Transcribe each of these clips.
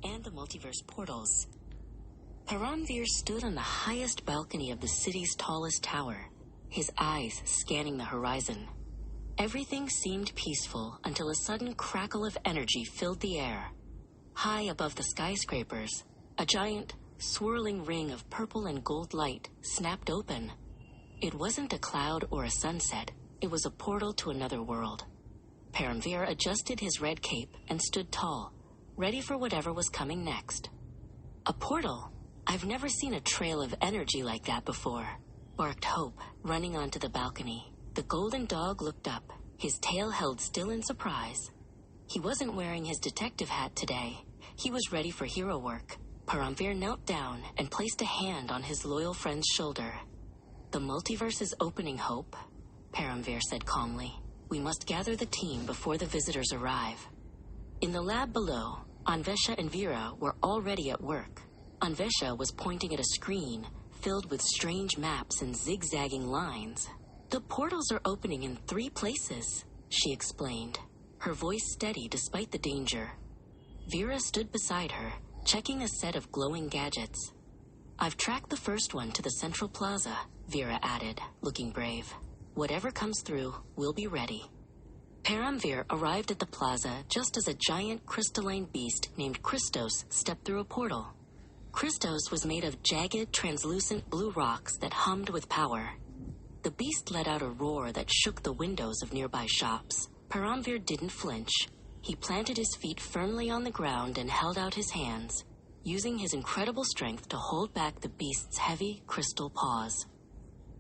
and the multiverse portals. Paramvir stood on the highest balcony of the city's tallest tower, his eyes scanning the horizon. Everything seemed peaceful until a sudden crackle of energy filled the air. High above the skyscrapers, a giant, swirling ring of purple and gold light snapped open. It wasn't a cloud or a sunset, it was a portal to another world. Paramvir adjusted his red cape and stood tall, ready for whatever was coming next. A portal? I've never seen a trail of energy like that before, barked Hope, running onto the balcony. The golden dog looked up, his tail held still in surprise. He wasn't wearing his detective hat today. He was ready for hero work. Paramvir knelt down and placed a hand on his loyal friend's shoulder. "The multiverse is opening, Hope," Paramvir said calmly. "We must gather the team before the visitors arrive." In the lab below, Anvesha and Vera were already at work. Anvesha was pointing at a screen filled with strange maps and zigzagging lines. "The portals are opening in 3 places," she explained, her voice steady despite the danger. Vera stood beside her, checking a set of glowing gadgets. "I've tracked the first one to the central plaza," Vera added, looking brave. "Whatever comes through, we'll be ready." Paramvir arrived at the plaza just as a giant crystalline beast named Christos stepped through a portal. Christos was made of jagged, translucent blue rocks that hummed with power. The beast let out a roar that shook the windows of nearby shops. Paramvir didn't flinch. He planted his feet firmly on the ground and held out his hands, using his incredible strength to hold back the beast's heavy crystal paws.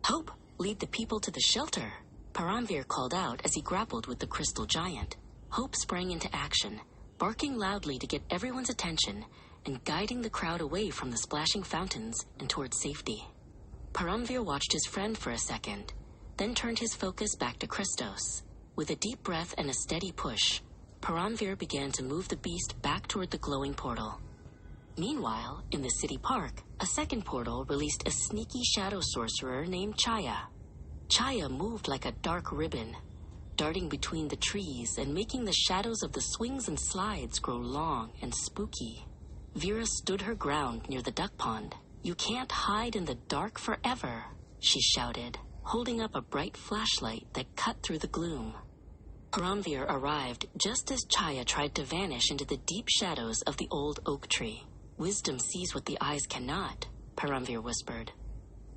"Hope, lead the people to the shelter," Paramvir called out as he grappled with the crystal giant. Hope sprang into action, barking loudly to get everyone's attention and guiding the crowd away from the splashing fountains and towards safety. Paramvir watched his friend for a second, then turned his focus back to Christos. With a deep breath and a steady push, Paramvir began to move the beast back toward the glowing portal. Meanwhile, in the city park, a second portal released a sneaky shadow sorcerer named Chaya. Chaya moved like a dark ribbon, darting between the trees and making the shadows of the swings and slides grow long and spooky. Vera stood her ground near the duck pond. "You can't hide in the dark forever," she shouted, holding up a bright flashlight that cut through the gloom. Paramvir arrived just as Chaya tried to vanish into the deep shadows of the old oak tree. "Wisdom sees what the eyes cannot," Paramvir whispered.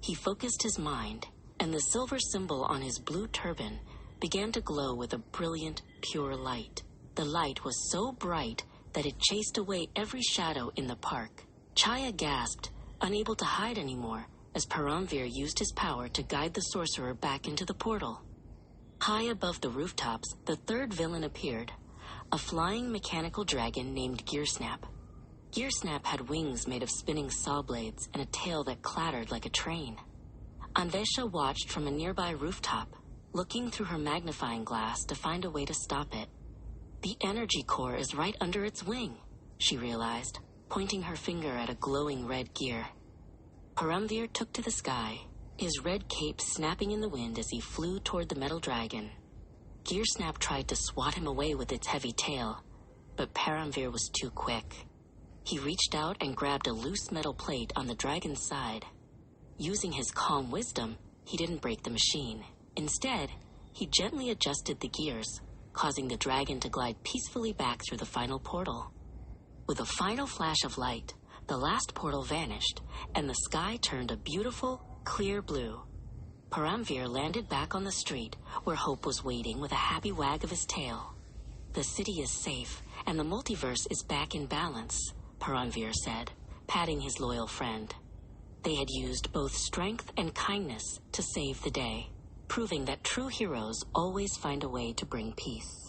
He focused his mind, and the silver symbol on his blue turban began to glow with a brilliant, pure light. The light was so bright that it chased away every shadow in the park. Chaya gasped, unable to hide anymore, as Paramvir used his power to guide the sorcerer back into the portal. High above the rooftops, the third villain appeared, a flying mechanical dragon named Gearsnap. Gearsnap had wings made of spinning saw blades and a tail that clattered like a train. Anvesha watched from a nearby rooftop, looking through her magnifying glass to find a way to stop it. "The energy core is right under its wing," she realized, pointing her finger at a glowing red gear. Paramvir took to the sky, his red cape snapping in the wind as he flew toward the metal dragon. Gearsnap tried to swat him away with its heavy tail, but Paramvir was too quick. He reached out and grabbed a loose metal plate on the dragon's side. Using his calm wisdom, he didn't break the machine. Instead, he gently adjusted the gears, causing the dragon to glide peacefully back through the final portal. With a final flash of light, the last portal vanished, and the sky turned a beautiful, clear blue. Paramvir landed back on the street, where Hope was waiting with a happy wag of his tail. "The city is safe, and the multiverse is back in balance," Paramvir said, patting his loyal friend. They had used both strength and kindness to save the day, proving that true heroes always find a way to bring peace.